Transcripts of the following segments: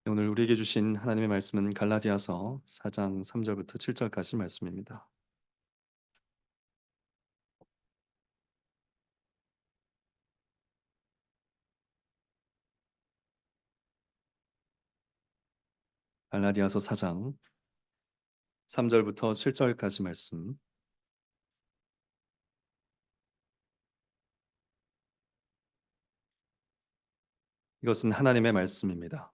오늘 우리에게 주신 하나님의 말씀은 갈라디아서 4장 3절부터 7절까지 말씀입니다. 갈라디아서 4장 3절부터 7절까지 말씀. 이것은 하나님의 말씀입니다.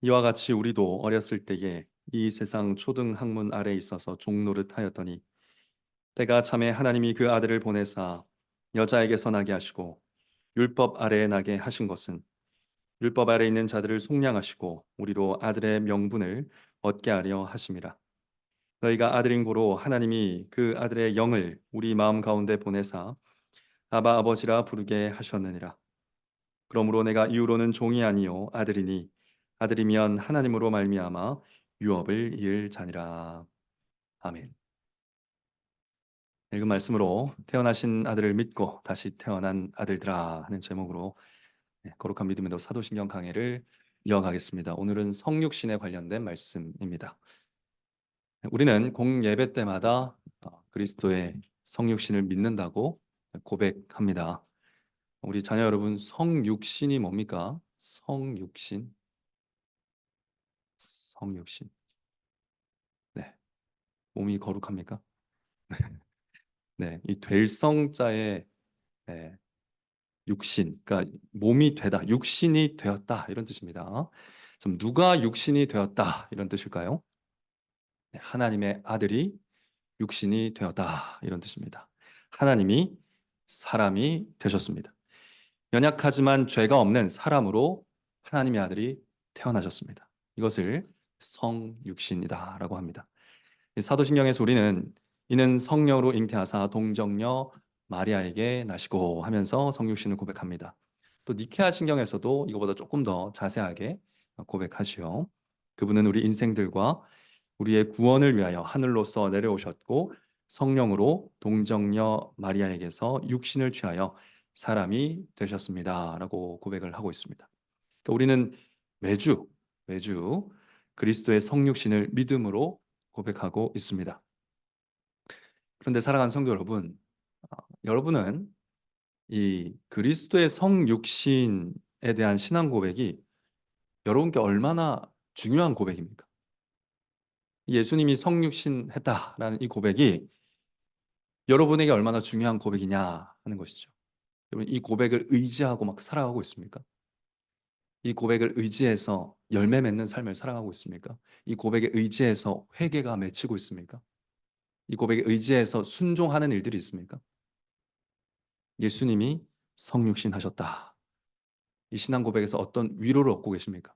이와 같이 우리도 어렸을 때에 이 세상 초등 학문 아래 있어서 종노릇하였더니 때가 참에 하나님이 그 아들을 보내사 여자에게서 나게 하시고 율법 아래에 나게 하신 것은 율법 아래 있는 자들을 속량하시고 우리로 아들의 명분을 얻게 하려 하심이라. 너희가 아들인 고로 하나님이 그 아들의 영을 우리 마음 가운데 보내사 아바 아버지라 부르게 하셨느니라. 그러므로 내가 이후로는 종이 아니요 아들이니 아들이면 하나님으로 말미암아 유업을 이을 자니라. 아멘. 읽은 말씀으로 태어나신 아들을 믿고 다시 태어난 아들들아 하는 제목으로 거룩한 믿음의 사도신경 강해를 이어가겠습니다. 오늘은 성육신에 관련된 말씀입니다. 우리는 공예배 때마다 그리스도의 성육신을 믿는다고 고백합니다. 우리 자녀 여러분, 성육신이 뭡니까? 성육신. 성육신. 네. 몸이 거룩합니까? 네. 이 될 성자의 네, 육신. 그러니까 몸이 되다, 육신이 되었다 이런 뜻입니다. 좀 누가 육신이 되었다 이런 뜻일까요? 네, 하나님의 아들이 육신이 되었다 이런 뜻입니다. 하나님이 사람이 되셨습니다. 연약하지만 죄가 없는 사람으로 하나님의 아들이 태어나셨습니다. 이것을 성육신이다라고 합니다. 사도신경에서 우리는 이는 성령으로 잉태하사 동정녀 마리아에게 나시고 하면서 성육신을 고백합니다. 또 니케아 신경에서도 이거보다 조금 더 자세하게 고백하시오. 그분은 우리 인생들과 우리의 구원을 위하여 하늘로서 내려오셨고 성령으로 동정녀 마리아에게서 육신을 취하여 사람이 되셨습니다라고 고백을 하고 있습니다. 그러니까 우리는 매주 그리스도의 성육신을 믿음으로 고백하고 있습니다. 그런데 사랑하는 성도 여러분, 여러분은 이 그리스도의 성육신에 대한 신앙 고백이 여러분께 얼마나 중요한 고백입니까? 예수님이 성육신 했다라는 이 고백이 여러분에게 얼마나 중요한 고백이냐 하는 것이죠. 여러분 이 고백을 의지하고 막 살아가고 있습니까? 이 고백을 의지해서 열매 맺는 삶을 살아가고 있습니까? 이 고백에 의지해서 회개가 맺히고 있습니까? 이 고백에 의지해서 순종하는 일들이 있습니까? 예수님이 성육신 하셨다. 이 신앙 고백에서 어떤 위로를 얻고 계십니까?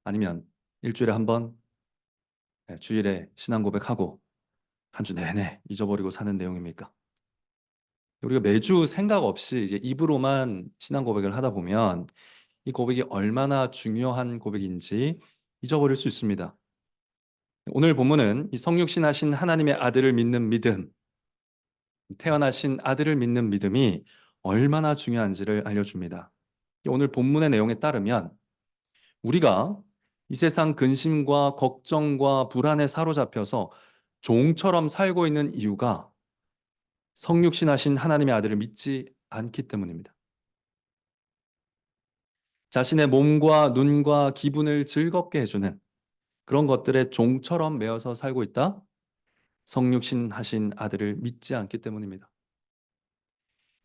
아니면 일주일에 한 번, 주일에 신앙 고백하고 한 주 내내 잊어버리고 사는 내용입니까? 우리가 매주 생각 없이 이제 입으로만 신앙 고백을 하다 보면 이 고백이 얼마나 중요한 고백인지 잊어버릴 수 있습니다. 오늘 본문은 이 성육신 하신 하나님의 아들을 믿는 믿음, 태어나신 아들을 믿는 믿음이 얼마나 중요한지를 알려줍니다. 오늘 본문의 내용에 따르면 우리가 이 세상 근심과 걱정과 불안에 사로잡혀서 종처럼 살고 있는 이유가 성육신 하신 하나님의 아들을 믿지 않기 때문입니다. 자신의 몸과 눈과 기분을 즐겁게 해주는 그런 것들에 종처럼 매여서 살고 있다? 성육신 하신 아들을 믿지 않기 때문입니다.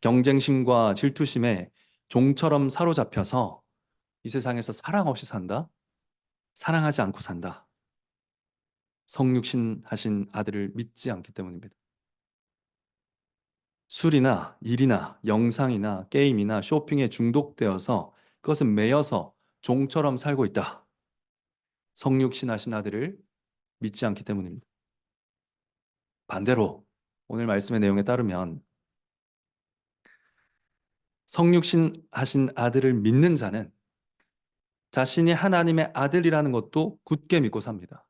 경쟁심과 질투심에 종처럼 사로잡혀서 이 세상에서 사랑 없이 산다? 사랑하지 않고 산다. 성육신 하신 아들을 믿지 않기 때문입니다. 술이나 일이나 영상이나 게임이나 쇼핑에 중독되어서 그것은 매여서 종처럼 살고 있다. 성육신 하신 아들을 믿지 않기 때문입니다. 반대로 오늘 말씀의 내용에 따르면 성육신 하신 아들을 믿는 자는 자신이 하나님의 아들이라는 것도 굳게 믿고 삽니다.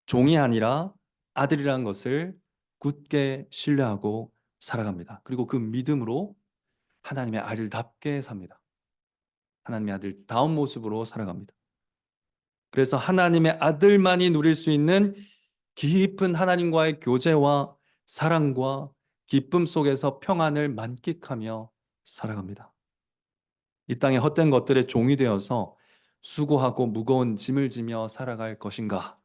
종이 아니라 아들이라는 것을 굳게 신뢰하고 살아갑니다. 그리고 그 믿음으로 하나님의 아들답게 삽니다. 하나님의 아들다운 모습으로 살아갑니다. 그래서 하나님의 아들만이 누릴 수 있는 깊은 하나님과의 교제와 사랑과 기쁨 속에서 평안을 만끽하며 살아갑니다. 이 땅의 헛된 것들의 종이 되어서 수고하고 무거운 짐을 지며 살아갈 것인가?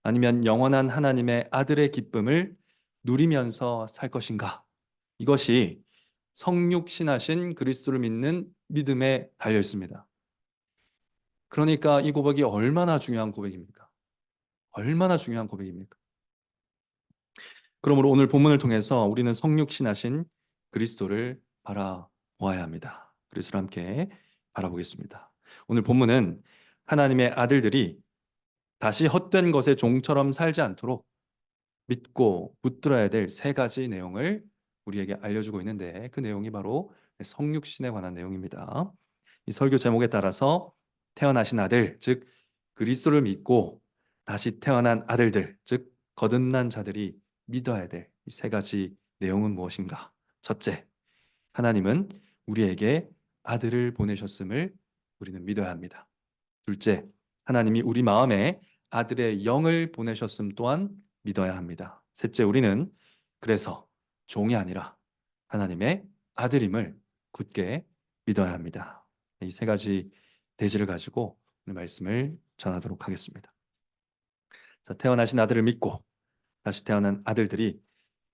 아니면 영원한 하나님의 아들의 기쁨을 누리면서 살 것인가? 이것이 성육신하신 그리스도를 믿는 믿음에 달려 있습니다. 그러니까 이 고백이 얼마나 중요한 고백입니까? 얼마나 중요한 고백입니까? 그러므로 오늘 본문을 통해서 우리는 성육신하신 그리스도를 바라보아야 합니다. 그리스도를 함께 바라보겠습니다. 오늘 본문은 하나님의 아들들이 다시 헛된 것의 종처럼 살지 않도록 믿고 붙들어야 될 세 가지 내용을 우리에게 알려주고 있는데, 그 내용이 바로 성육신에 관한 내용입니다. 이 설교 제목에 따라서 태어나신 아들, 즉 그리스도를 믿고 다시 태어난 아들들, 즉 거듭난 자들이 믿어야 될 이 세 가지 내용은 무엇인가? 첫째, 하나님은 우리에게 아들을 보내셨음을 우리는 믿어야 합니다. 둘째, 하나님이 우리 마음에 아들의 영을 보내셨음 또한 믿어야 합니다. 셋째, 우리는 그래서 종이 아니라 하나님의 아들임을 굳게 믿어야 합니다. 이 세 가지 대지를 가지고 오늘 말씀을 전하도록 하겠습니다. 자, 태어나신 아들을 믿고 다시 태어난 아들들이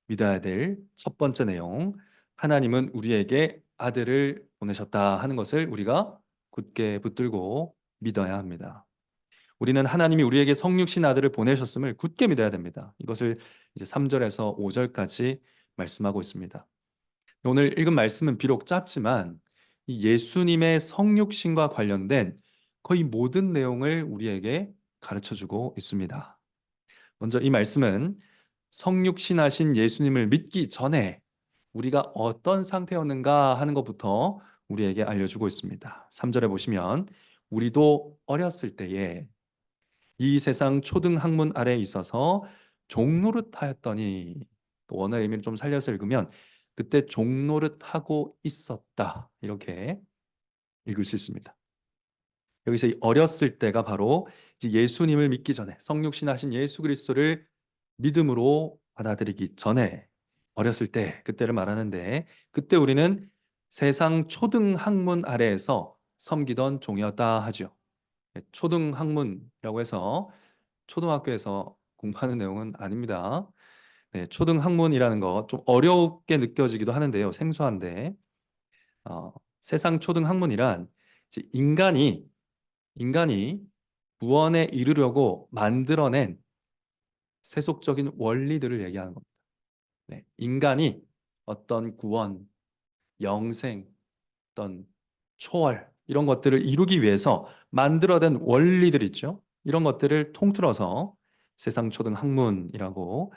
믿어야 될 첫 번째 내용, 하나님은 우리에게 아들을 보내셨다 하는 것을 우리가 굳게 붙들고 믿어야 합니다. 우리는 하나님이 우리에게 성육신 아들을 보내셨음을 굳게 믿어야 됩니다. 이것을 이제 3절에서 5절까지 말씀하고 있습니다. 오늘 읽은 말씀은 비록 짧지만 이 예수님의 성육신과 관련된 거의 모든 내용을 우리에게 가르쳐주고 있습니다. 먼저 이 말씀은 성육신하신 예수님을 믿기 전에 우리가 어떤 상태였는가 하는 것부터 우리에게 알려주고 있습니다. 3절에 보시면 우리도 어렸을 때에 이 세상 초등 학문 아래에 있어서 종노릇하였더니, 원어의 의미를 좀 살려서 읽으면 그때 종노릇하고 있었다, 이렇게 읽을 수 있습니다. 여기서 이 어렸을 때가 바로 이제 예수님을 믿기 전에, 성육신하신 예수 그리스도를 믿음으로 받아들이기 전에 어렸을 때, 그때를 말하는데, 그때 우리는 세상 초등 학문 아래에서 섬기던 종이었다 하죠. 초등 학문이라고 해서 초등학교에서 공부하는 내용은 아닙니다. 네, 초등 학문이라는 거 좀 어렵게 느껴지기도 하는데요. 생소한데, 세상 초등 학문이란 이제 인간이 구원에 이르려고 만들어낸 세속적인 원리들을 얘기하는 겁니다. 네, 인간이 어떤 구원, 영생, 어떤 초월, 이런 것들을 이루기 위해서 만들어낸 원리들 있죠. 이런 것들을 통틀어서 세상 초등 학문이라고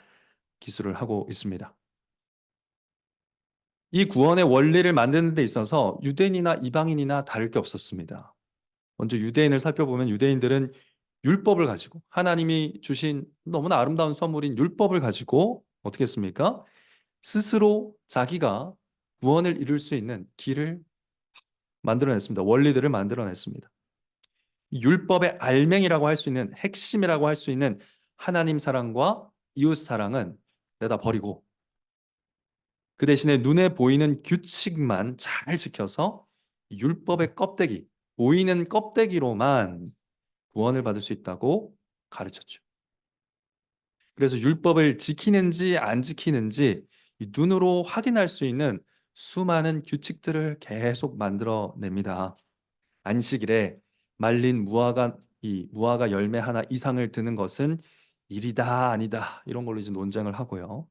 기술을 하고 있습니다. 이 구원의 원리를 만드는 데 있어서 유대인이나 이방인이나 다를 게 없었습니다. 먼저 유대인을 살펴보면 유대인들은 율법을 가지고, 하나님이 주신 너무나 아름다운 선물인 율법을 가지고 어떻게 했습니까? 스스로 자기가 구원을 이룰 수 있는 길을 만들어냈습니다. 원리들을 만들어냈습니다. 율법의 알맹이라고 할 수 있는, 핵심이라고 할 수 있는 하나님 사랑과 이웃 사랑은 내다 버리고, 그 대신에 눈에 보이는 규칙만 잘 지켜서 율법의 껍데기, 보이는 껍데기로만 구원을 받을 수 있다고 가르쳤죠. 그래서 율법을 지키는지 안 지키는지 눈으로 확인할 수 있는 수많은 규칙들을 계속 만들어냅니다. 안식일에 말린 무화과 열매 하나 이상을 드는 것은 일이다 아니다, 이런 걸로 이제 논쟁을 하고요.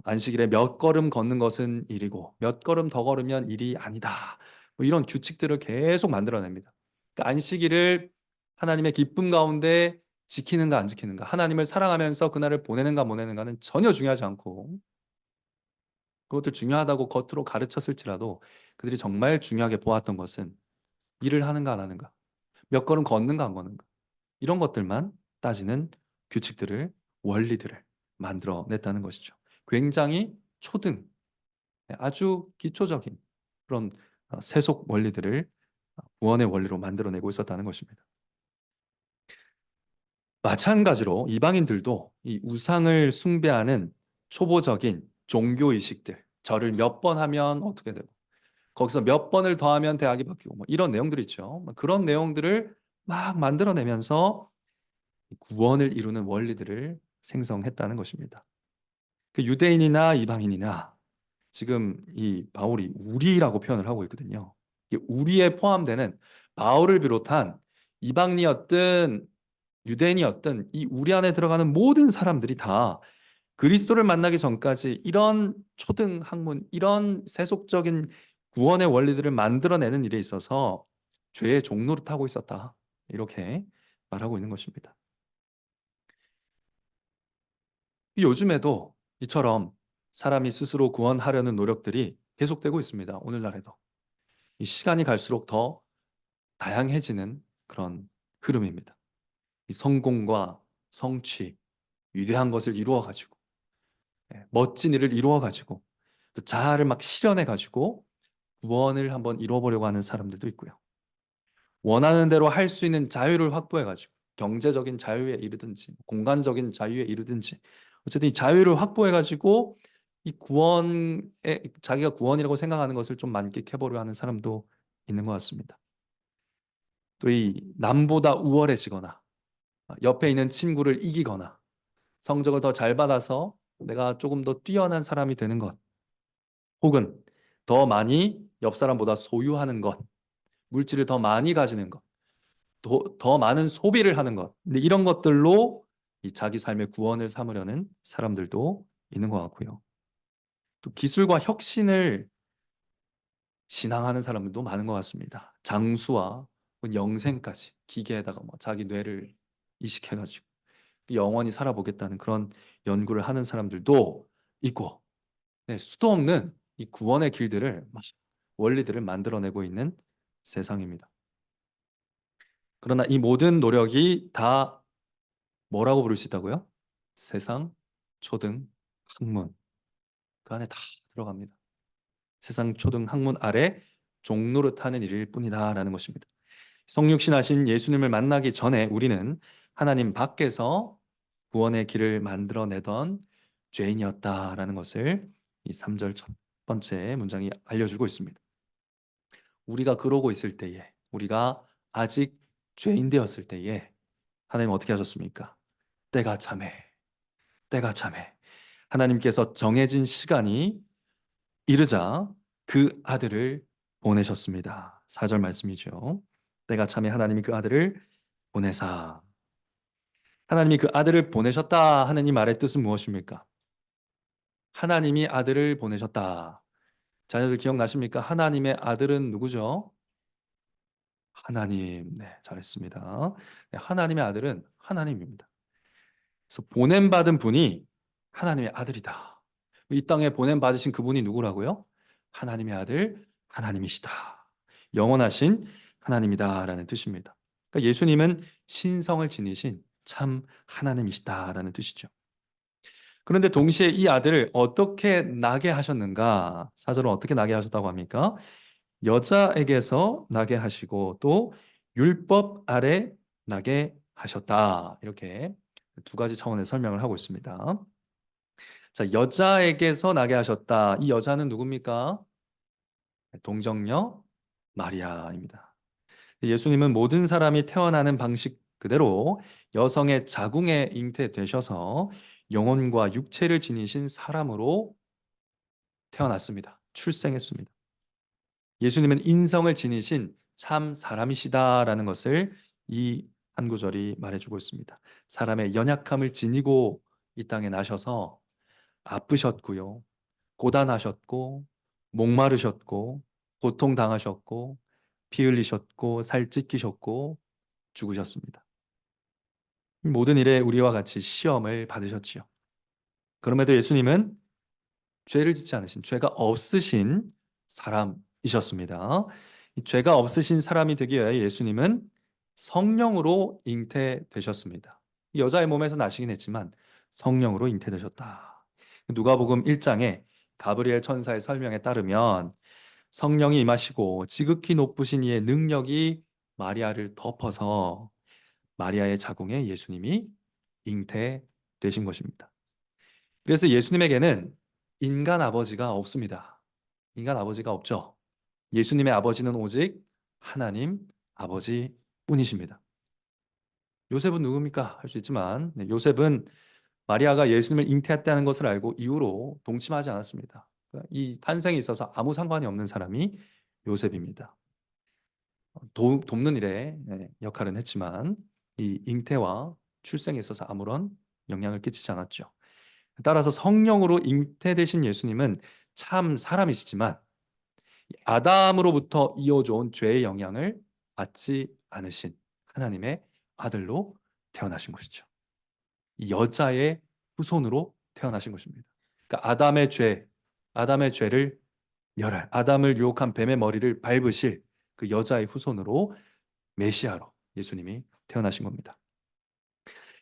안식일에 몇 걸음 걷는 것은 일이고 몇 걸음 더 걸으면 일이 아니다, 뭐 이런 규칙들을 계속 만들어냅니다. 그러니까 안식일을 하나님의 기쁨 가운데 지키는가 안 지키는가, 하나님을 사랑하면서 그날을 보내는가 보내는가는 전혀 중요하지 않고, 그것도 중요하다고 겉으로 가르쳤을지라도 그들이 정말 중요하게 보았던 것은 일을 하는가 안 하는가, 몇 걸음 걷는가 안 걷는가, 이런 것들만 따지는 규칙들을, 원리들을 만들어냈다는 것이죠. 굉장히 초등, 아주 기초적인 그런 세속 원리들을 구원의 원리로 만들어내고 있었다는 것입니다. 마찬가지로 이방인들도 이 우상을 숭배하는 초보적인 종교의식들, 절을 몇 번 하면 어떻게 되고 거기서 몇 번을 더하면 대학이 바뀌고 뭐 이런 내용들이 있죠. 그런 내용들을 막 만들어내면서 구원을 이루는 원리들을 생성했다는 것입니다. 그 유대인이나 이방인이나 지금 이 바울이 우리라고 표현을 하고 있거든요. 이 우리에 포함되는 바울을 비롯한 이방인이었든 유대인이었든 이 우리 안에 들어가는 모든 사람들이 다 그리스도를 만나기 전까지 이런 초등 학문, 이런 세속적인 구원의 원리들을 만들어내는 일에 있어서 죄의 종노릇 하고 있었다. 이렇게 말하고 있는 것입니다. 요즘에도 이처럼 사람이 스스로 구원하려는 노력들이 계속되고 있습니다. 오늘날에도. 이 시간이 갈수록 더 다양해지는 그런 흐름입니다. 이 성공과 성취, 위대한 것을 이루어 가지고 멋진 일을 이루어 가지고 또 자아를 막 실현해 가지고 구원을 한번 이루어보려고 하는 사람들도 있고요. 원하는 대로 할 수 있는 자유를 확보해 가지고 경제적인 자유에 이르든지 공간적인 자유에 이르든지 어쨌든 이 자유를 확보해 가지고 이 구원에 자기가 구원이라고 생각하는 것을 좀 만끽해 보려 하는 사람도 있는 것 같습니다. 또 이 남보다 우월해지거나 옆에 있는 친구를 이기거나 성적을 더 잘 받아서 내가 조금 더 뛰어난 사람이 되는 것, 혹은 더 많이 옆 사람보다 소유하는 것, 물질을 더 많이 가지는 것, 더 많은 소비를 하는 것, 근데 이런 것들로 이 자기 삶의 구원을 삼으려는 사람들도 있는 것 같고요. 또 기술과 혁신을 신앙하는 사람들도 많은 것 같습니다. 장수와 영생까지 기계에다가 뭐 자기 뇌를 이식해가지고 영원히 살아보겠다는 그런 연구를 하는 사람들도 있고, 네, 수도 없는 이 구원의 길들을 원리들을 만들어내고 있는 세상입니다. 그러나 이 모든 노력이 다 뭐라고 부를 수 있다고요? 세상, 초등, 학문 그 안에 다 들어갑니다. 세상, 초등, 학문 아래 종노릇하는 일일 뿐이다라는 것입니다. 성육신하신 예수님을 만나기 전에 우리는 하나님 밖에서 구원의 길을 만들어내던 죄인이었다라는 것을 이 3절 첫 번째 문장이 알려주고 있습니다. 우리가 그러고 있을 때에, 우리가 아직 죄인 되었을 때에 하나님 어떻게 하셨습니까? 때가 참해, 때가 참해. 하나님께서 정해진 시간이 이르자 그 아들을 보내셨습니다. 4절 말씀이죠. 때가 참해 하나님이 그 아들을 보내사. 하나님이 그 아들을 보내셨다 하는 이 말의 뜻은 무엇입니까? 하나님이 아들을 보내셨다. 자녀들 기억나십니까? 하나님의 아들은 누구죠? 하나님. 네, 잘했습니다. 네, 하나님의 아들은 하나님입니다. 그래서 보냄받은 분이 하나님의 아들이다. 이 땅에 보냄받으신 그분이 누구라고요? 하나님의 아들, 하나님이시다. 영원하신 하나님이다라는 뜻입니다. 그러니까 예수님은 신성을 지니신 참 하나님이시다라는 뜻이죠. 그런데 동시에 이 아들을 어떻게 나게 하셨는가? 사절은 어떻게 나게 하셨다고 합니까? 여자에게서 나게 하시고 또 율법 아래 나게 하셨다. 이렇게 두 가지 차원의 설명을 하고 있습니다. 자, 여자에게서 나게 하셨다. 이 여자는 누굽니까? 동정녀 마리아입니다. 예수님은 모든 사람이 태어나는 방식 그대로 여성의 자궁에 잉태되셔서 영혼과 육체를 지니신 사람으로 태어났습니다. 출생했습니다. 예수님은 인성을 지니신 참 사람이시다라는 것을 이 한 구절이 말해주고 있습니다. 사람의 연약함을 지니고 이 땅에 나셔서 아프셨고요, 고단하셨고, 목마르셨고, 고통당하셨고, 피 흘리셨고, 살 찢기셨고, 죽으셨습니다. 이 모든 일에 우리와 같이 시험을 받으셨지요. 그럼에도 예수님은 죄를 짓지 않으신, 죄가 없으신 사람이셨습니다. 이 죄가 없으신 사람이 되기 위하여 예수님은 성령으로 잉태되셨습니다. 이 여자의 몸에서 나시긴 했지만 성령으로 잉태되셨다. 누가복음 1장에 가브리엘 천사의 설명에 따르면 성령이 임하시고 지극히 높으신 이의 능력이 마리아를 덮어서 마리아의 자궁에 예수님이 잉태되신 것입니다. 그래서 예수님에게는 인간 아버지가 없습니다. 인간 아버지가 없죠. 예수님의 아버지는 오직 하나님 아버지 뿐이십니다. 요셉은 누굽니까? 할 수 있지만 요셉은 마리아가 예수님을 잉태했다는 것을 알고 이후로 동침하지 않았습니다. 그러니까 이 탄생에 있어서 아무 상관이 없는 사람이 요셉입니다. 돕는 일에 역할은 했지만 이 잉태와 출생에 있어서 아무런 영향을 끼치지 않았죠. 따라서 성령으로 잉태되신 예수님은 참 사람이시지만 아담으로부터 이어져온 죄의 영향을 받지 않으신 하나님의 아들로 태어나신 것이죠. 여자의 후손으로 태어나신 것입니다. 그러니까 아담의 죄를 멸할, 아담을 유혹한 뱀의 머리를 밟으실 그 여자의 후손으로 메시아로 예수님이 태어나신 겁니다.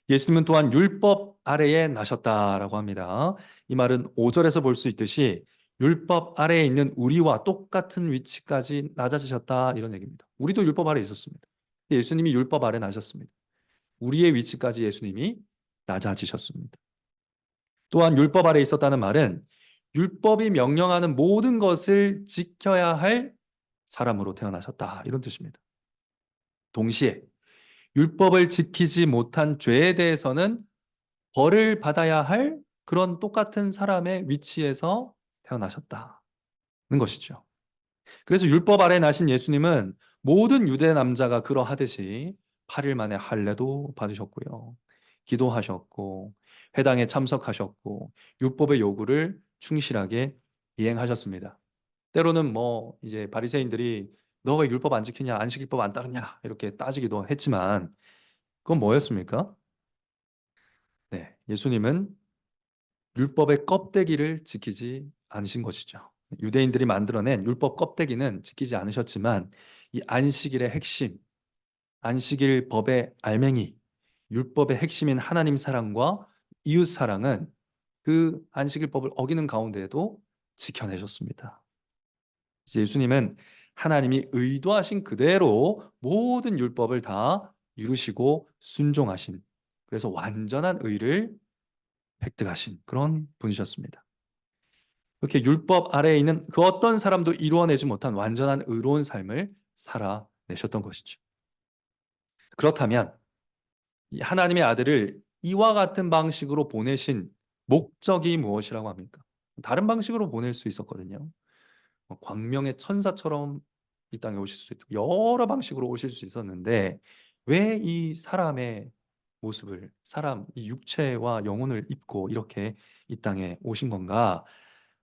예수님은 또한 율법 아래에 나셨다라고 합니다. 이 말은 5절에서 볼 수 있듯이 율법 아래에 있는 우리와 똑같은 위치까지 낮아지셨다 이런 얘기입니다. 우리도 율법 아래에 있었습니다. 예수님이 율법 아래 나셨습니다. 우리의 위치까지 예수님이 낮아지셨습니다. 또한 율법 아래 있었다는 말은 율법이 명령하는 모든 것을 지켜야 할 사람으로 태어나셨다 이런 뜻입니다. 동시에 율법을 지키지 못한 죄에 대해서는 벌을 받아야 할 그런 똑같은 사람의 위치에서 태어나셨다는 것이죠. 그래서 율법 아래 나신 예수님은 모든 유대 남자가 그러하듯이 8일 만에 할례도 받으셨고요. 기도하셨고 회당에 참석하셨고 율법의 요구를 충실하게 이행하셨습니다. 때로는 뭐 이제 바리새인들이 너 왜 율법 안 지키냐, 안식일법 안 따르냐 이렇게 따지기도 했지만 그건 뭐였습니까? 네, 예수님은 율법의 껍데기를 지키지 않으신 것이죠. 유대인들이 만들어낸 율법 껍데기는 지키지 않으셨지만 이 안식일의 핵심, 안식일 법의 알맹이, 율법의 핵심인 하나님 사랑과 이웃 사랑은 그 안식일법을 어기는 가운데에도 지켜내셨습니다. 그래서 예수님은 하나님이 의도하신 그대로 모든 율법을 다 이루시고 순종하신, 그래서 완전한 의를 획득하신 그런 분이셨습니다. 그렇게 율법 아래에 있는 그 어떤 사람도 이루어내지 못한 완전한 의로운 삶을 살아내셨던 것이죠. 그렇다면 이 하나님의 아들을 이와 같은 방식으로 보내신 목적이 무엇이라고 합니까? 다른 방식으로 보낼 수 있었거든요. 광명의 천사처럼 이 땅에 오실 수 있고 여러 방식으로 오실 수 있었는데 왜 이 사람의 모습을, 사람 이 육체와 영혼을 입고 이렇게 이 땅에 오신 건가?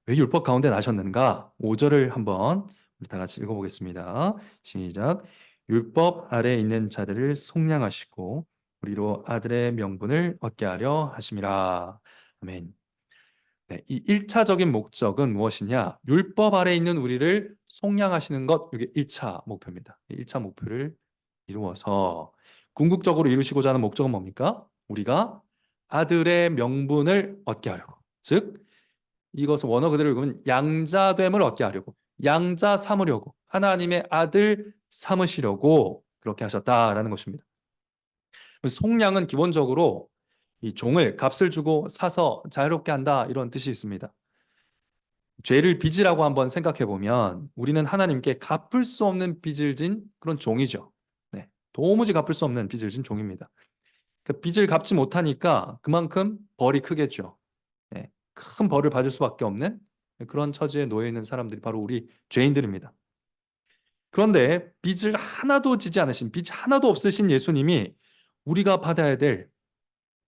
왜 율법 가운데 나셨는가? 5절을 한번 우리 다 같이 읽어보겠습니다. 시작. 율법 아래에 있는 자들을 속량하시고 우리로 아들의 명분을 얻게 하려 하심이라. 아멘. 네, 이 1차적인 목적은 무엇이냐? 율법 아래에 있는 우리를 속량하시는 것, 이게 1차 목표입니다. 1차 목표를 이루어서 궁극적으로 이루시고자 하는 목적은 뭡니까? 우리가 아들의 명분을 얻게 하려고. 즉, 이것을 원어 그대로 읽으면 양자됨을 얻게 하려고, 양자 삼으려고, 하나님의 아들 삼으시려고 그렇게 하셨다라는 것입니다. 속량은 기본적으로 이 종을 값을 주고 사서 자유롭게 한다 이런 뜻이 있습니다. 죄를 빚이라고 한번 생각해 보면 우리는 하나님께 갚을 수 없는 빚을 진 그런 종이죠. 네, 도무지 갚을 수 없는 빚을 진 종입니다. 그 빚을 갚지 못하니까 그만큼 벌이 크겠죠. 네, 큰 벌을 받을 수밖에 없는 그런 처지에 놓여 있는 사람들이 바로 우리 죄인들입니다. 그런데 빚을 하나도 지지 않으신, 빚 하나도 없으신 예수님이 우리가 받아야 될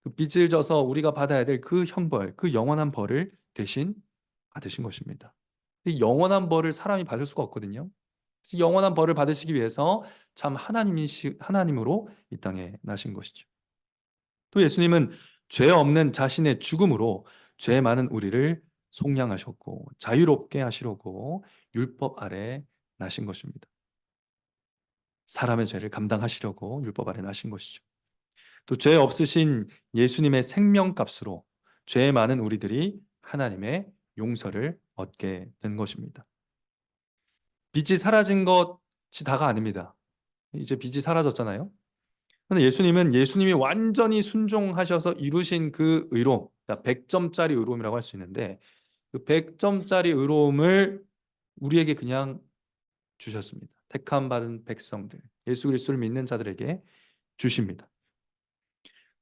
그 빚을 져서 우리가 받아야 될 그 형벌, 그 영원한 벌을 대신 받으신 것입니다. 이 영원한 벌을 사람이 받을 수가 없거든요. 그래서 영원한 벌을 받으시기 위해서 참 하나님으로 이 땅에 나신 것이죠. 또 예수님은 죄 없는 자신의 죽음으로 죄 많은 우리를 속량하셨고 자유롭게 하시려고 율법 아래 나신 것입니다. 사람의 죄를 감당하시려고 율법 아래 나신 것이죠. 또 죄 없으신 예수님의 생명값으로 죄 많은 우리들이 하나님의 용서를 얻게 된 것입니다. 빚이 사라진 것이 다가 아닙니다. 이제 빚이 사라졌잖아요. 근데 예수님이 완전히 순종하셔서 이루신 그 의로움, 100점짜리 의로움이라고 할 수 있는데 그 100점짜리 의로움을 우리에게 그냥 주셨습니다. 택함 받은 백성들, 예수 그리스도를 믿는 자들에게 주십니다.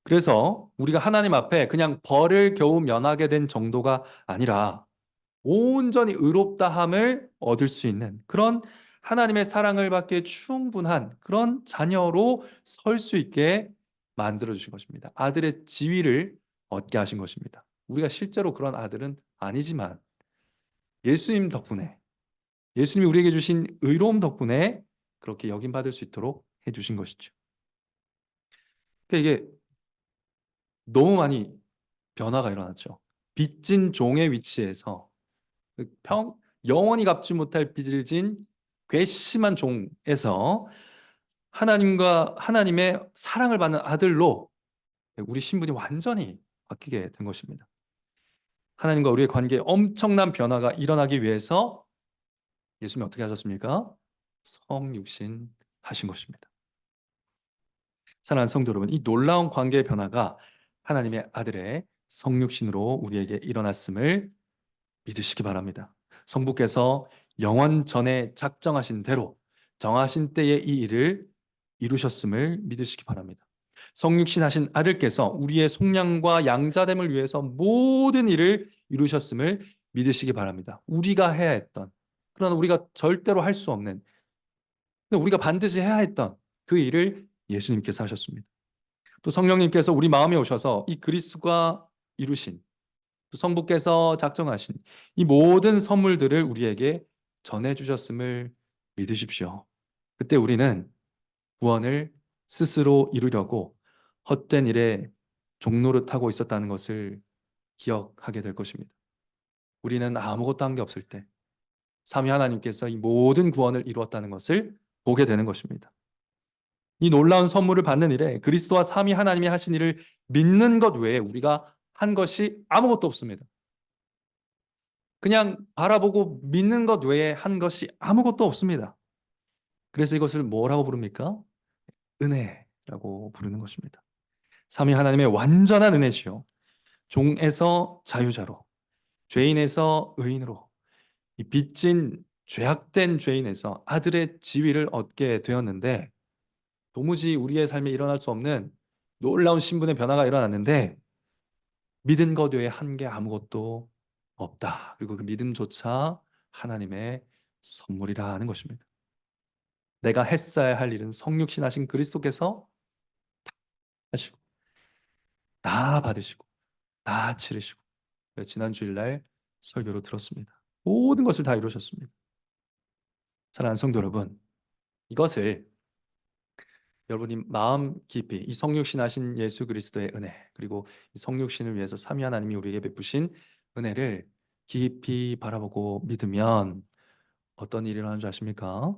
그래서 우리가 하나님 앞에 그냥 벌을 겨우 면하게 된 정도가 아니라 온전히 의롭다함을 얻을 수 있는 그런 하나님의 사랑을 받기에 충분한 그런 자녀로 설 수 있게 만들어 주신 것입니다. 아들의 지위를 얻게 하신 것입니다. 우리가 실제로 그런 아들은 아니지만 예수님 덕분에, 예수님이 우리에게 주신 의로움 덕분에 그렇게 여김받을 수 있도록 해주신 것이죠. 그러니까 이게 너무 많이 변화가 일어났죠. 빚진 종의 위치에서 그 영원히 갚지 못할 빚을 진 괘씸한 종에서 하나님과 하나님의 사랑을 받는 아들로 우리 신분이 완전히 바뀌게 된 것입니다. 하나님과 우리의 관계에 엄청난 변화가 일어나기 위해서 예수님이 어떻게 하셨습니까? 성육신 하신 것입니다. 사랑하는 성도 여러분, 이 놀라운 관계의 변화가 하나님의 아들의 성육신으로 우리에게 일어났음을 믿으시기 바랍니다. 성부께서 영원 전에 작정하신 대로 정하신 때에 이 일을 이루셨음을 믿으시기 바랍니다. 성육신 하신 아들께서 우리의 속량과 양자됨을 위해서 모든 일을 이루셨음을 믿으시기 바랍니다. 우리가 해야 했던, 그러나 우리가 절대로 할 수 없는, 우리가 반드시 해야 했던 그 일을 예수님께서 하셨습니다. 또 성령님께서 우리 마음에 오셔서 이 그리스도가 이루신, 또 성부께서 작정하신 이 모든 선물들을 우리에게 전해주셨음을 믿으십시오. 그때 우리는 구원을 스스로 이루려고 헛된 일에 종노릇하고 있었다는 것을 기억하게 될 것입니다. 우리는 아무것도 한 게 없을 때 삼위 하나님께서 이 모든 구원을 이루었다는 것을 보게 되는 것입니다. 이 놀라운 선물을 받는 일에 그리스도와 삼위 하나님이 하신 일을 믿는 것 외에 우리가 한 것이 아무것도 없습니다. 그냥 바라보고 믿는 것 외에 한 것이 아무것도 없습니다. 그래서 이것을 뭐라고 부릅니까? 은혜라고 부르는 것입니다. 삼위 하나님의 완전한 은혜시요, 종에서 자유자로, 죄인에서 의인으로, 이 빚진 죄악된 죄인에서 아들의 지위를 얻게 되었는데, 도무지 우리의 삶에 일어날 수 없는 놀라운 신분의 변화가 일어났는데 믿은 것 외에 한 게 아무것도 없다. 그리고 그 믿음조차 하나님의 선물이라는 것입니다. 내가 했어야 할 일은 성육신 하신 그리스도께서 하시고 다 받으시고 다 치르시고, 지난 주일날 설교로 들었습니다. 모든 것을 다 이루셨습니다. 사랑하는 성도 여러분, 이것을 여러분이 마음 깊이 이 성육신 하신 예수 그리스도의 은혜, 그리고 이 성육신을 위해서 삼위 하나님이 우리에게 베푸신 은혜를 깊이 바라보고 믿으면 어떤 일이 일어나는 줄 아십니까?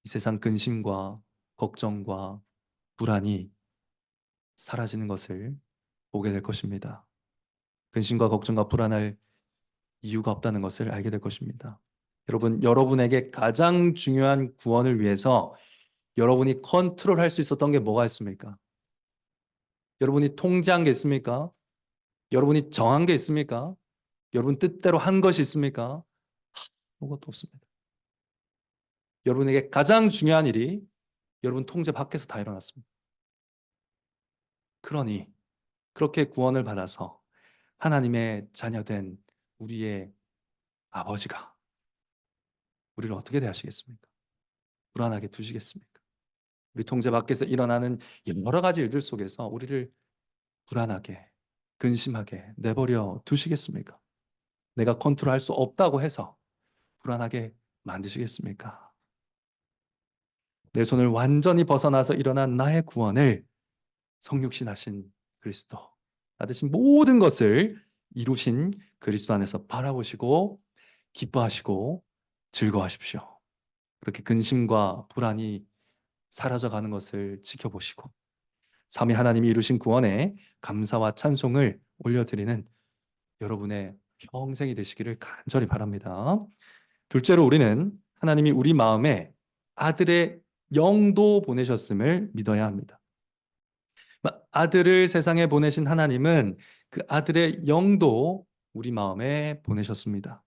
이 세상 근심과 걱정과 불안이 사라지는 것을 보게 될 것입니다. 근심과 걱정과 불안할 이유가 없다는 것을 알게 될 것입니다. 여러분, 여러분에게 가장 중요한 구원을 위해서 여러분이 컨트롤할 수 있었던 게 뭐가 있습니까? 여러분이 통제한 게 있습니까? 여러분이 정한 게 있습니까? 여러분 뜻대로 한 것이 있습니까? 아무것도 없습니다. 여러분에게 가장 중요한 일이 여러분 통제 밖에서 다 일어났습니다. 그러니 그렇게 구원을 받아서 하나님의 자녀된 우리의 아버지가 우리를 어떻게 대하시겠습니까? 불안하게 두시겠습니까? 우리 통제 밖에서 일어나는 여러 가지 일들 속에서 우리를 불안하게, 근심하게 내버려 두시겠습니까? 내가 컨트롤할 수 없다고 해서 불안하게 만드시겠습니까? 내 손을 완전히 벗어나서 일어난 나의 구원을 성육신 하신 그리스도, 나 대신 모든 것을 이루신 그리스도 안에서 바라보시고 기뻐하시고 즐거워하십시오. 그렇게 근심과 불안이 사라져가는 것을 지켜보시고 삼위 하나님이 이루신 구원에 감사와 찬송을 올려드리는 여러분의 평생이 되시기를 간절히 바랍니다. 둘째로 우리는 하나님이 우리 마음에 아들의 영도 보내셨음을 믿어야 합니다. 아들을 세상에 보내신 하나님은 그 아들의 영도 우리 마음에 보내셨습니다.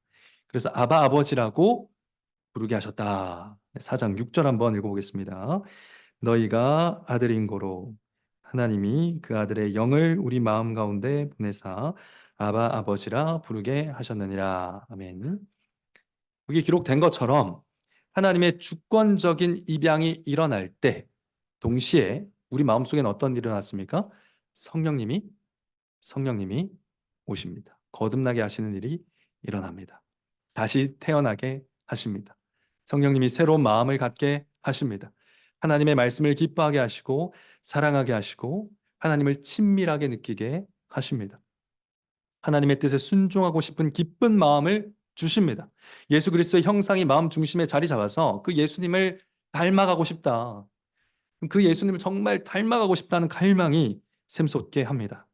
그래서 아바 아버지라고 부르게 하셨다. 4장 6절 한번 읽어보겠습니다. 너희가 아들인 고로 하나님이 그 아들의 영을 우리 마음 가운데 보내사 아바 아버지라 부르게 하셨느니라. 아멘. 여기 기록된 것처럼 하나님의 주권적인 입양이 일어날 때 동시에 우리 마음속에는 어떤 일이 일어났습니까? 성령님이 오십니다. 거듭나게 하시는 일이 일어납니다. 다시 태어나게 하십니다. 성령님이 새로운 마음을 갖게 하십니다. 하나님의 말씀을 기뻐하게 하시고 사랑하게 하시고 하나님을 친밀하게 느끼게 하십니다. 하나님의 뜻에 순종하고 싶은 기쁜 마음을 주십니다. 예수 그리스도의 형상이 마음 중심에 자리 잡아서 그 예수님을 닮아가고 싶다. 그 예수님을 정말 닮아가고 싶다는 갈망이 샘솟게 합니다.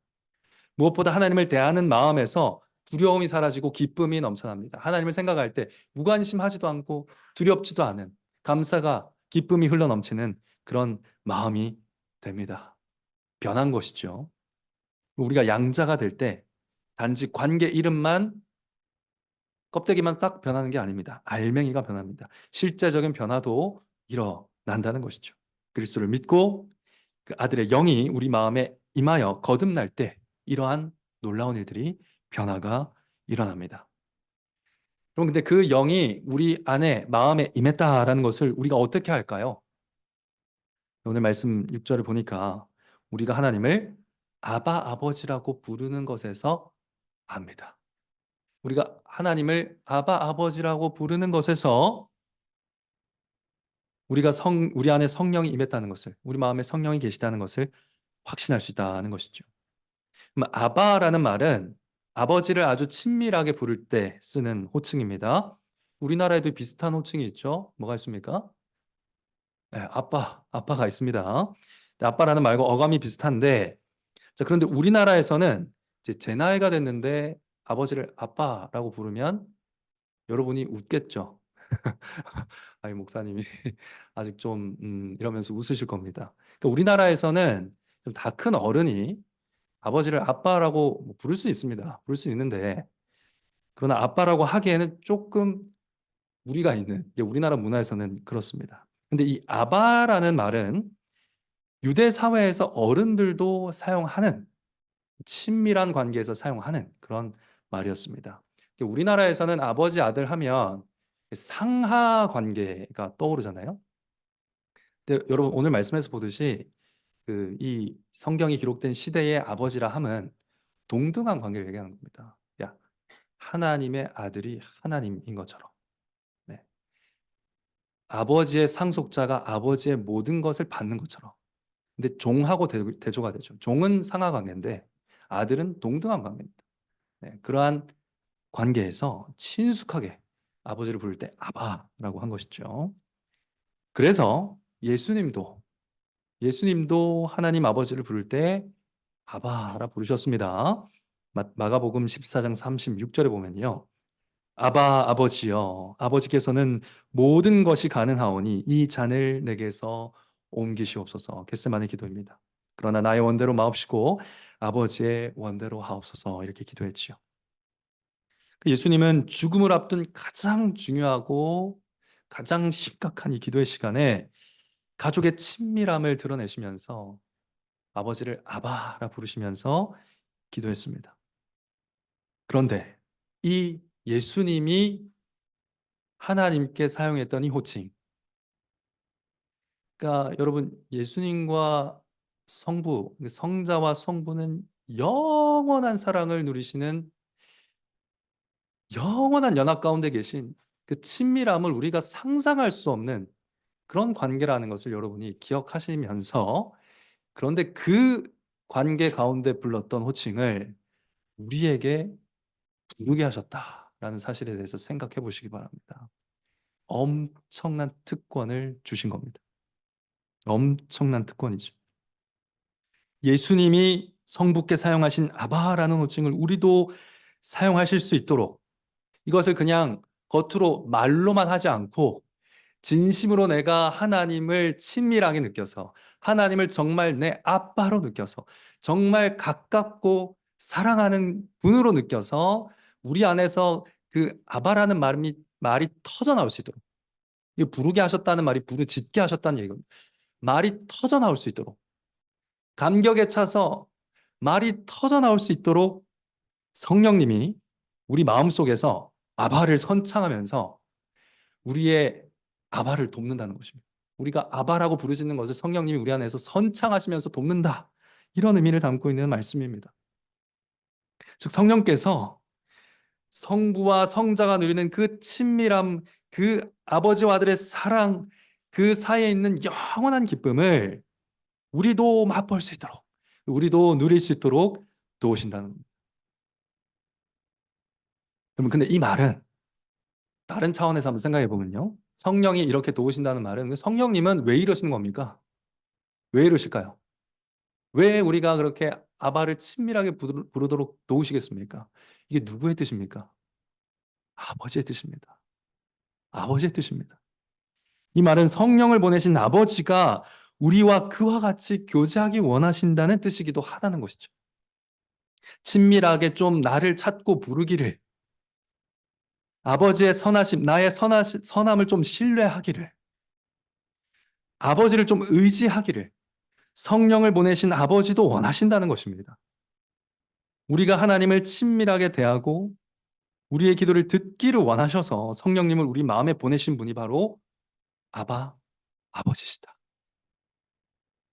무엇보다 하나님을 대하는 마음에서 두려움이 사라지고 기쁨이 넘쳐납니다. 하나님을 생각할 때 무관심하지도 않고 두렵지도 않은 감사가 기쁨이 흘러넘치는 그런 마음이 됩니다. 변한 것이죠. 우리가 양자가 될 때 단지 관계 이름만 껍데기만 딱 변하는 게 아닙니다. 알맹이가 변합니다. 실제적인 변화도 일어난다는 것이죠. 그리스도를 믿고 그 아들의 영이 우리 마음에 임하여 거듭날 때 이러한 놀라운 일들이 변화가 일어납니다. 그럼 근데 그 영이 우리 안에 마음에 임했다라는 것을 우리가 어떻게 할까요? 오늘 말씀 6절을 보니까 우리가 하나님을 아바 아버지라고 부르는 것에서 압니다. 우리가 하나님을 아바 아버지라고 부르는 것에서 우리 안에 성령이 임했다는 것을, 우리 마음에 성령이 계시다는 것을 확신할 수 있다는 것이죠. 아바라는 말은 아버지를 아주 친밀하게 부를 때 쓰는 호칭입니다. 우리나라에도 비슷한 호칭이 있죠. 뭐가 있습니까? 네, 아빠가 있습니다. 아빠라는 말과 어감이 비슷한데, 자, 그런데 우리나라에서는 이제 제 나이가 됐는데 아버지를 아빠라고 부르면 여러분이 웃겠죠. 아이, 목사님이 아직 좀, 이러면서 웃으실 겁니다. 그러니까 우리나라에서는 좀 다 큰 어른이 아버지를 아빠라고 부를 수 있습니다. 부를 수 있는데, 그러나 아빠라고 하기에는 조금 무리가 있는, 우리나라 문화에서는 그렇습니다. 근데 이 아바라는 말은 유대 사회에서 어른들도 사용하는, 친밀한 관계에서 사용하는 그런 말이었습니다. 우리나라에서는 아버지 아들 하면 상하 관계가 떠오르잖아요. 근데 여러분 오늘 말씀에서 보듯이 이 성경이 기록된 시대의 아버지라 함은 동등한 관계를 얘기하는 겁니다. 야, 하나님의 아들이 하나님인 것처럼. 네. 아버지의 상속자가 아버지의 모든 것을 받는 것처럼. 근데 종하고 대조가 되죠. 종은 상하 관계인데 아들은 동등한 관계입니다. 네. 그러한 관계에서 친숙하게 아버지를 부를 때 아바라고 한 것이죠. 그래서 예수님도 하나님 아버지를 부를 때 아바라 부르셨습니다. 마가복음 14장 36절에 보면요. 아바 아버지여, 아버지께서는 모든 것이 가능하오니 이 잔을 내게서 옮기시옵소서. 겟세마네 기도입니다. 그러나 나의 원대로 마옵시고 아버지의 원대로 하옵소서. 이렇게 기도했지요. 예수님은 죽음을 앞둔 가장 중요하고 가장 심각한 이 기도의 시간에 가족의 친밀함을 드러내시면서 아버지를 아바라 부르시면서 기도했습니다. 그런데 이 예수님이 하나님께 사용했던 이 호칭, 그러니까 여러분 예수님과 성자와 성부는 영원한 사랑을 누리시는 영원한 연합 가운데 계신 그 친밀함을 우리가 상상할 수 없는 그런 관계라는 것을 여러분이 기억하시면서, 그런데 그 관계 가운데 불렀던 호칭을 우리에게 부르게 하셨다라는 사실에 대해서 생각해 보시기 바랍니다. 엄청난 특권을 주신 겁니다. 엄청난 특권이죠. 예수님이 성부께 사용하신 아바라는 호칭을 우리도 사용하실 수 있도록, 이것을 그냥 겉으로 말로만 하지 않고 진심으로 내가 하나님을 친밀하게 느껴서 하나님을 정말 내 아빠로 느껴서 정말 가깝고 사랑하는 분으로 느껴서 우리 안에서 그 아바라는 말이 터져 나올 수 있도록, 이거 부르게 하셨다는 말이 부르짖게 하셨다는 얘기거든요. 말이 터져 나올 수 있도록, 감격에 차서 말이 터져 나올 수 있도록 성령님이 우리 마음속에서 아바를 선창하면서 우리의 아바를 돕는다는 것입니다. 우리가 아바라고 부르짖는 것을 성령님이 우리 안에서 선창하시면서 돕는다. 이런 의미를 담고 있는 말씀입니다. 즉 성령께서 성부와 성자가 누리는 그 친밀함, 그 아버지와 아들의 사랑, 그 사이에 있는 영원한 기쁨을 우리도 맛볼 수 있도록, 우리도 누릴 수 있도록 도우신다는 겁니다. 그러면 근데 이 말은 다른 차원에서 한번 생각해 보면요. 성령이 이렇게 도우신다는 말은 성령님은 왜 이러시는 겁니까? 왜 이러실까요? 왜 우리가 그렇게 아바를 친밀하게 부르도록 도우시겠습니까? 이게 누구의 뜻입니까? 아버지의 뜻입니다. 아버지의 뜻입니다. 이 말은 성령을 보내신 아버지가 우리와 그와 같이 교제하기 원하신다는 뜻이기도 하다는 것이죠. 친밀하게 좀 나를 찾고 부르기를, 아버지의 선하심, 나의 선함을 좀 신뢰하기를, 아버지를 좀 의지하기를 성령을 보내신 아버지도 원하신다는 것입니다. 우리가 하나님을 친밀하게 대하고 우리의 기도를 듣기를 원하셔서 성령님을 우리 마음에 보내신 분이 바로 아버지시다.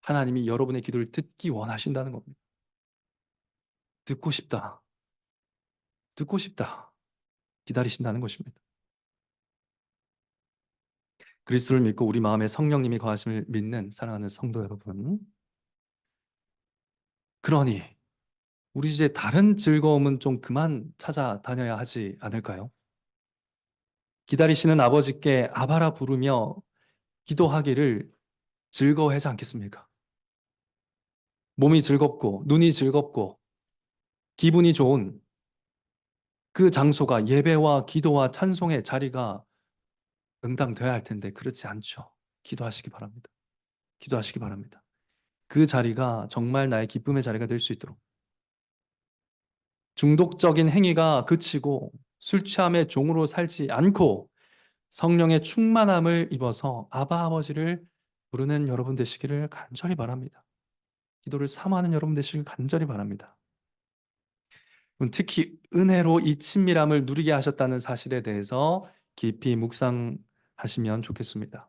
하나님이 여러분의 기도를 듣기 원하신다는 겁니다. 듣고 싶다. 듣고 싶다. 기다리신다는 것입니다. 그리스도를 믿고 우리 마음에 성령님이 거하심을 믿는 사랑하는 성도 여러분, 그러니 우리 이제 다른 즐거움은 좀 그만 찾아다녀야 하지 않을까요? 기다리시는 아버지께 아바라 부르며 기도하기를 즐거워하지 않겠습니까? 몸이 즐겁고 눈이 즐겁고 기분이 좋은 그 장소가 예배와 기도와 찬송의 자리가 응당되어야 할 텐데 그렇지 않죠. 기도하시기 바랍니다. 기도하시기 바랍니다. 그 자리가 정말 나의 기쁨의 자리가 될 수 있도록, 중독적인 행위가 그치고 술 취함의 종으로 살지 않고 성령의 충만함을 입어서 아바 아버지를 부르는 여러분 되시기를 간절히 바랍니다. 기도를 사모하는 여러분 되시길 간절히 바랍니다. 특히 은혜로 이 친밀함을 누리게 하셨다는 사실에 대해서 깊이 묵상하시면 좋겠습니다.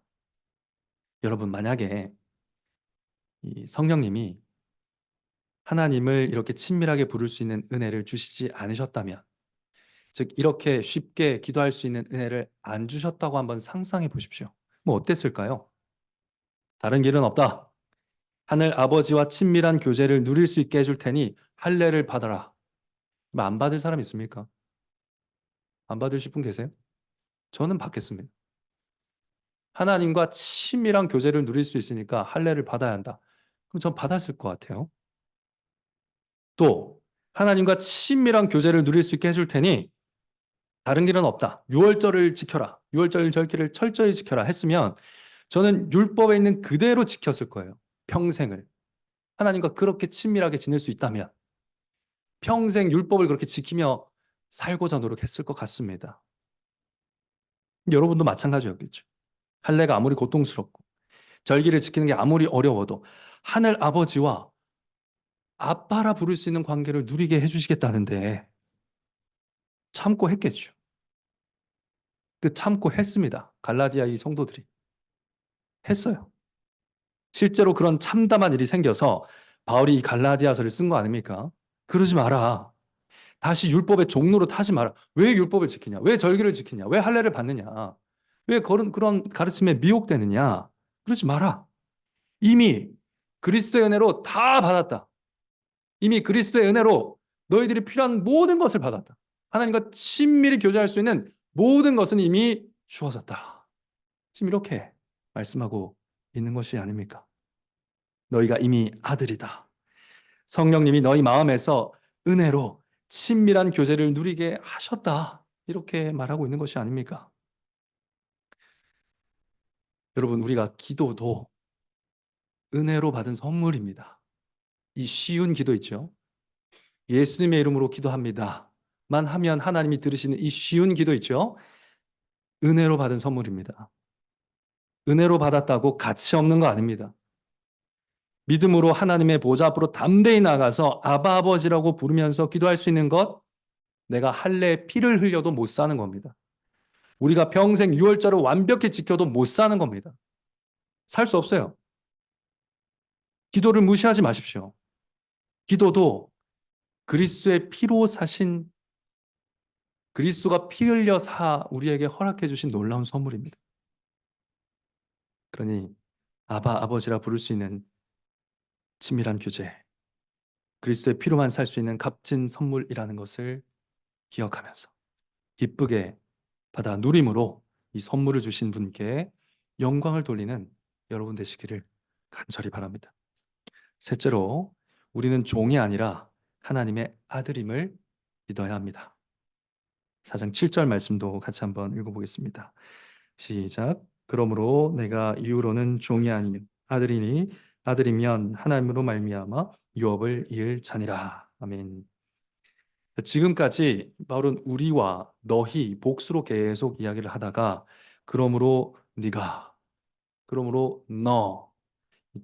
여러분, 만약에 이 성령님이 하나님을 이렇게 친밀하게 부를 수 있는 은혜를 주시지 않으셨다면, 즉 이렇게 쉽게 기도할 수 있는 은혜를 안 주셨다고 한번 상상해 보십시오. 뭐 어땠을까요? 다른 길은 없다. 하늘 아버지와 친밀한 교제를 누릴 수 있게 해줄 테니 할례를 받아라. 안 받을 사람 있습니까? 안 받으실 분 계세요? 저는 받겠습니다. 하나님과 친밀한 교제를 누릴 수 있으니까 할례를 받아야 한다. 그럼 전 받았을 것 같아요. 또 하나님과 친밀한 교제를 누릴 수 있게 해줄 테니 다른 길은 없다. 유월절을 지켜라. 유월절 절기를 철저히 지켜라 했으면 저는 율법에 있는 그대로 지켰을 거예요. 평생을. 하나님과 그렇게 친밀하게 지낼 수 있다면 평생 율법을 그렇게 지키며 살고자 노력했을 것 같습니다. 여러분도 마찬가지였겠죠. 할례가 아무리 고통스럽고 절기를 지키는 게 아무리 어려워도 하늘 아버지와 아빠라 부를 수 있는 관계를 누리게 해주시겠다는데 참고 했겠죠. 그 참고 했습니다. 갈라디아 이 성도들이 했어요. 실제로 그런 참담한 일이 생겨서 바울이 이 갈라디아서를 쓴 거 아닙니까? 그러지 마라. 다시 율법의 종로로 타지 마라. 왜 율법을 지키냐? 왜 절기를 지키냐? 왜 할례를 받느냐? 왜 그런 가르침에 미혹되느냐? 그러지 마라. 이미 그리스도의 은혜로 다 받았다. 이미 그리스도의 은혜로 너희들이 필요한 모든 것을 받았다. 하나님과 친밀히 교제할 수 있는 모든 것은 이미 주어졌다. 지금 이렇게 말씀하고 있는 것이 아닙니까? 너희가 이미 아들이다. 성령님이 너희 마음에서 은혜로 친밀한 교제를 누리게 하셨다. 이렇게 말하고 있는 것이 아닙니까? 여러분, 우리가 기도도 은혜로 받은 선물입니다. 이 쉬운 기도 있죠? 예수님의 이름으로 기도합니다. 만 하면 하나님이 들으시는 이 쉬운 기도 있죠? 은혜로 받은 선물입니다. 은혜로 받았다고 가치 없는 거 아닙니다. 믿음으로 하나님의 보좌 앞으로 담대히 나가서 아바 아버지라고 부르면서 기도할 수 있는 것, 내가 할례 피를 흘려도 못 사는 겁니다. 우리가 평생 유월절을 완벽히 지켜도 못 사는 겁니다. 살 수 없어요. 기도를 무시하지 마십시오. 기도도 그리스도의 피로 사신, 그리스도가 피 흘려 사 우리에게 허락해 주신 놀라운 선물입니다. 그러니 아바 아버지라 부를 수 있는 친밀한 교제, 그리스도의 피로만 살 수 있는 값진 선물이라는 것을 기억하면서 기쁘게 받아 누림으로 이 선물을 주신 분께 영광을 돌리는 여러분 되시기를 간절히 바랍니다. 셋째로, 우리는 종이 아니라 하나님의 아들임을 믿어야 합니다. 4장 7절 말씀도 같이 한번 읽어보겠습니다. 시작. 그러므로 내가 이후로는 종이 아니요 아들이니 아들이면 하나님으로 말미암아 유업을 이을 자니라. 아멘. 지금까지 바울은 우리와 너희 복수로 계속 이야기를 하다가 그러므로 네가, 그러므로 너,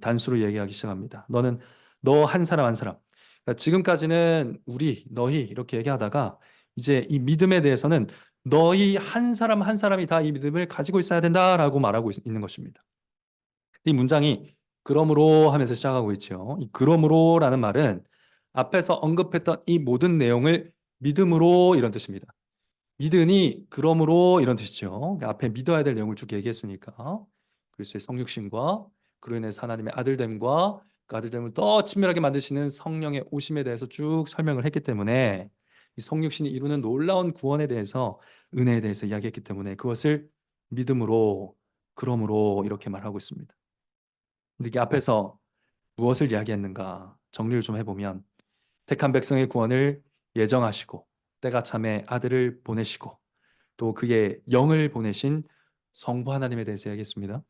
단수로 얘기하기 시작합니다. 너는, 너 한 사람 한 사람. 그러니까 지금까지는 우리, 너희 이렇게 얘기하다가 이제 이 믿음에 대해서는 너희 한 사람 한 사람이 다 이 믿음을 가지고 있어야 된다라고 말하고 있는 것입니다. 이 문장이 그러므로 하면서 시작하고 있죠. 이 그러므로라는 말은 앞에서 언급했던 이 모든 내용을 믿음으로 이런 뜻입니다. 믿으니 그러므로 이런 뜻이죠. 앞에 믿어야 될 내용을 쭉 얘기했으니까 그리스도의 성육신과 그로 인해서 하나님의 아들됨과 그 아들됨을 더 친밀하게 만드시는 성령의 오심에 대해서 쭉 설명을 했기 때문에 이 성육신이 이루는 놀라운 구원에 대해서, 은혜에 대해서 이야기했기 때문에 그것을 믿음으로, 그러므로 이렇게 말하고 있습니다. 근데 이게 앞에서 무엇을 이야기했는가 정리를 좀 해보면, 택한 백성의 구원을 예정하시고 때가 참에 아들을 보내시고 또 그의 영을 보내신 성부 하나님에 대해서 이야기했습니다.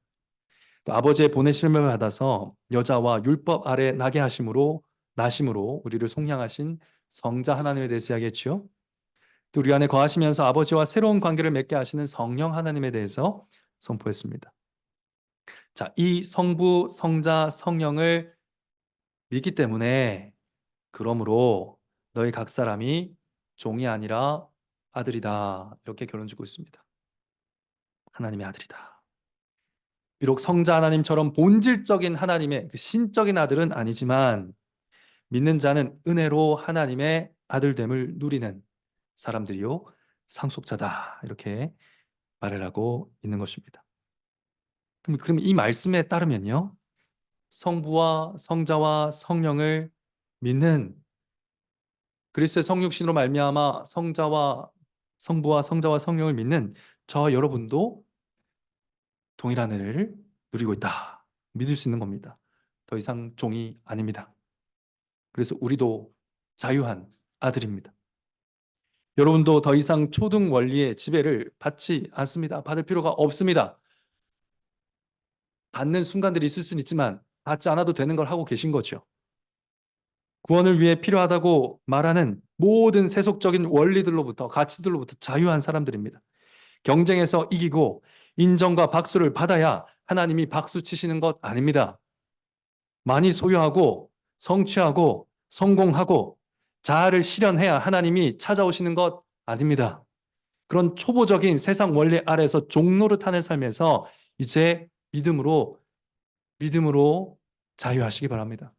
또 아버지의 보내심을 받아서 여자와 율법 아래 나게 하심으로 나심으로 우리를 속량하신 성자 하나님에 대해서 이야기했죠. 또 우리 안에 거하시면서 아버지와 새로운 관계를 맺게 하시는 성령 하나님에 대해서 선포했습니다. 자, 이 성부, 성자, 성령을 믿기 때문에 그러므로 너희 각 사람이 종이 아니라 아들이다. 이렇게 결론 짓고 있습니다. 하나님의 아들이다. 비록 성자 하나님처럼 본질적인 하나님의 그 신적인 아들은 아니지만 믿는 자는 은혜로 하나님의 아들됨을 누리는 사람들이요 상속자다. 이렇게 말을 하고 있는 것입니다. 그럼 이 말씀에 따르면요, 성부와 성자와 성령을 믿는, 그리스도의 성육신으로 말미암아 성자와 성부와 성자와 성령을 믿는 저 여러분도 동일한 은혜를 누리고 있다. 믿을 수 있는 겁니다. 더 이상 종이 아닙니다. 그래서 우리도 자유한 아들입니다. 여러분도 더 이상 초등 원리의 지배를 받지 않습니다. 받을 필요가 없습니다. 받는 순간들이 있을 수는 있지만 받지 않아도 되는 걸 하고 계신 거죠. 구원을 위해 필요하다고 말하는 모든 세속적인 원리들로부터, 가치들로부터 자유한 사람들입니다. 경쟁에서 이기고 인정과 박수를 받아야 하나님이 박수 치시는 것 아닙니다. 많이 소유하고 성취하고 성공하고 자아를 실현해야 하나님이 찾아오시는 것 아닙니다. 그런 초보적인 세상 원리 아래에서 종노릇하는 삶에서 이제 믿음으로 자유하시기 바랍니다.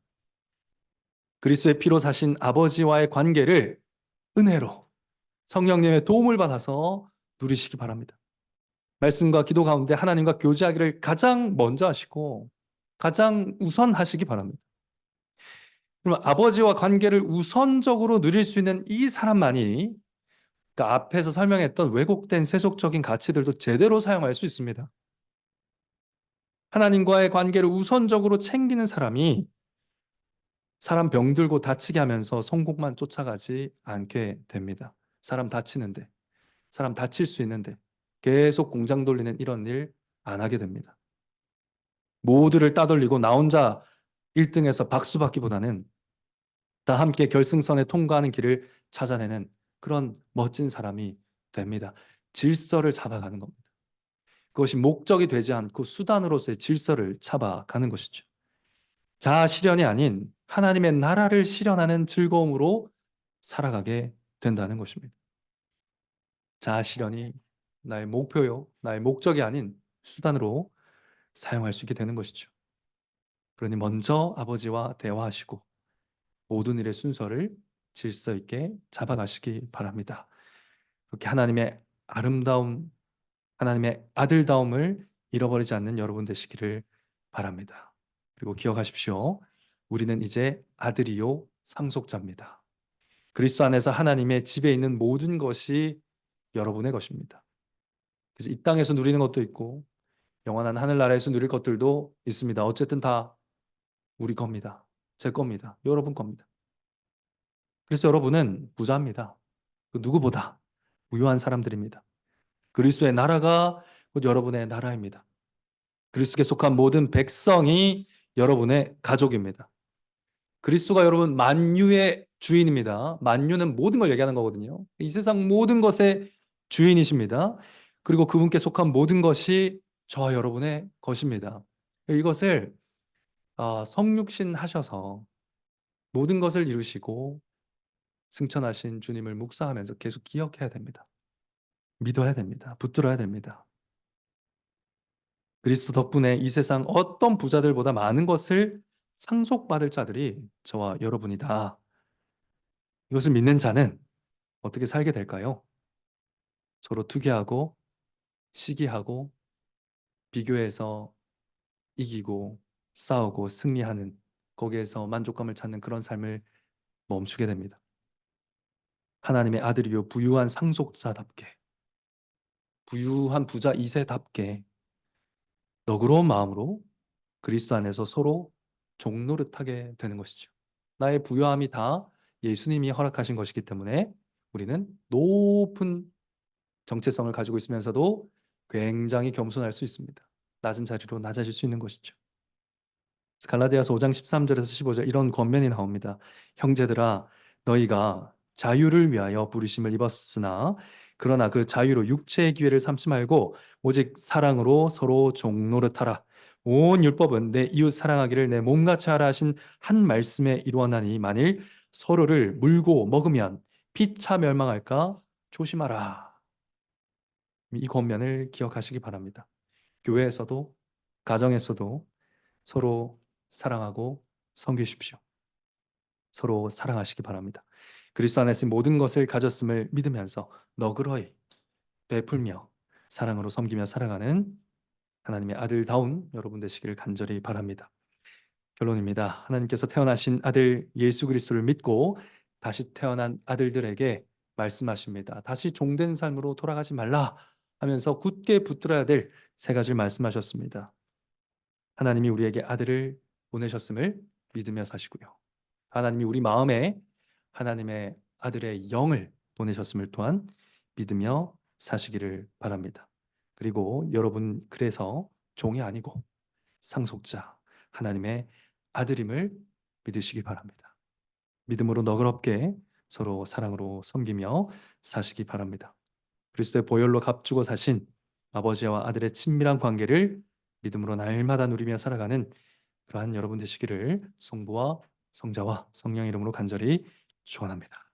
그리스도의 피로 사신 아버지와의 관계를 은혜로 성령님의 도움을 받아서 누리시기 바랍니다. 말씀과 기도 가운데 하나님과 교제하기를 가장 먼저 하시고 가장 우선하시기 바랍니다. 그러면 아버지와 관계를 우선적으로 누릴 수 있는 이 사람만이, 그러니까 앞에서 설명했던 왜곡된 세속적인 가치들도 제대로 사용할 수 있습니다. 하나님과의 관계를 우선적으로 챙기는 사람이 사람 병들고 다치게 하면서 성공만 쫓아가지 않게 됩니다. 사람 다치는데. 사람 다칠 수 있는데 계속 공장 돌리는 이런 일 안 하게 됩니다. 모두를 따돌리고 나 혼자 1등에서 박수 받기보다는 다 함께 결승선에 통과하는 길을 찾아내는 그런 멋진 사람이 됩니다. 질서를 잡아가는 겁니다. 그것이 목적이 되지 않고 수단으로서의 질서를 잡아가는 것이죠. 자아 실현이 아닌 하나님의 나라를 실현하는 즐거움으로 살아가게 된다는 것입니다. 자아 실현이 나의 목표요, 나의 목적이 아닌 수단으로 사용할 수 있게 되는 것이죠. 그러니 먼저 아버지와 대화하시고 모든 일의 순서를 질서 있게 잡아가시기 바랍니다. 그렇게 하나님의 아름다움, 하나님의 아들다움을 잃어버리지 않는 여러분 되시기를 바랍니다. 그리고 기억하십시오. 우리는 이제 아들이요 상속자입니다. 그리스도 안에서 하나님의 집에 있는 모든 것이 여러분의 것입니다. 그래서 이 땅에서 누리는 것도 있고 영원한 하늘나라에서 누릴 것들도 있습니다. 어쨌든 다 우리 겁니다. 제 겁니다. 여러분 겁니다. 그래서 여러분은 부자입니다. 그 누구보다 부유한 사람들입니다. 그리스도의 나라가 곧 여러분의 나라입니다. 그리스도께 속한 모든 백성이 여러분의 가족입니다. 그리스도가 여러분 만유의 주인입니다. 만유는 모든 걸 얘기하는 거거든요. 이 세상 모든 것의 주인이십니다. 그리고 그분께 속한 모든 것이 저와 여러분의 것입니다. 이것을 성육신 하셔서 모든 것을 이루시고 승천하신 주님을 묵상하면서 계속 기억해야 됩니다. 믿어야 됩니다. 붙들어야 됩니다. 그리스도 덕분에 이 세상 어떤 부자들보다 많은 것을 상속받을 자들이 저와 여러분이다. 이것을 믿는 자는 어떻게 살게 될까요? 서로 투기하고 시기하고 비교해서 이기고 싸우고 승리하는 거기에서 만족감을 찾는 그런 삶을 멈추게 됩니다. 하나님의 아들이요 부유한 상속자답게 부유한 부자 2세답게 너그러운 마음으로 그리스도 안에서 서로 종노릇하게 되는 것이죠. 나의 부유함이 다 예수님이 허락하신 것이기 때문에 우리는 높은 정체성을 가지고 있으면서도 굉장히 겸손할 수 있습니다. 낮은 자리로 낮아질 수 있는 것이죠. 갈라디아서 5장 13절에서 15절 이런 권면이 나옵니다. 형제들아 너희가 자유를 위하여 부르심을 입었으나 그러나 그 자유로 육체의 기회를 삼지 말고 오직 사랑으로 서로 종노릇하라. 온 율법은 내 이웃 사랑하기를 내 몸같이 하라 하신 한 말씀에 이루어나니 만일 서로를 물고 먹으면 피차 멸망할까 조심하라. 이 권면을 기억하시기 바랍니다. 교회에서도 가정에서도 서로 사랑하고 섬기십시오. 서로 사랑하시기 바랍니다. 그리스도 안에서 모든 것을 가졌음을 믿으면서 너그러이 베풀며 사랑으로 섬기며 살아가는 하나님의 아들다운 여러분 되시기를 간절히 바랍니다. 결론입니다. 하나님께서 태어나신 아들 예수 그리스도를 믿고 다시 태어난 아들들에게 말씀하십니다. 다시 종된 삶으로 돌아가지 말라 하면서 굳게 붙들어야 될 세 가지를 말씀하셨습니다. 하나님이 우리에게 아들을 보내셨음을 믿으며 사시고요. 하나님이 우리 마음에 하나님의 아들의 영을 보내셨음을 또한 믿으며 사시기를 바랍니다. 그리고 여러분 그래서 종이 아니고 상속자 하나님의 아들임을 믿으시기 바랍니다. 믿음으로 너그럽게 서로 사랑으로 섬기며 사시기 바랍니다. 그리스도의 보혈로 값주고 사신 아버지와 아들의 친밀한 관계를 믿음으로 날마다 누리며 살아가는 그러한 여러분 되시기를 성부와 성자와 성령 이름으로 간절히 축원합니다.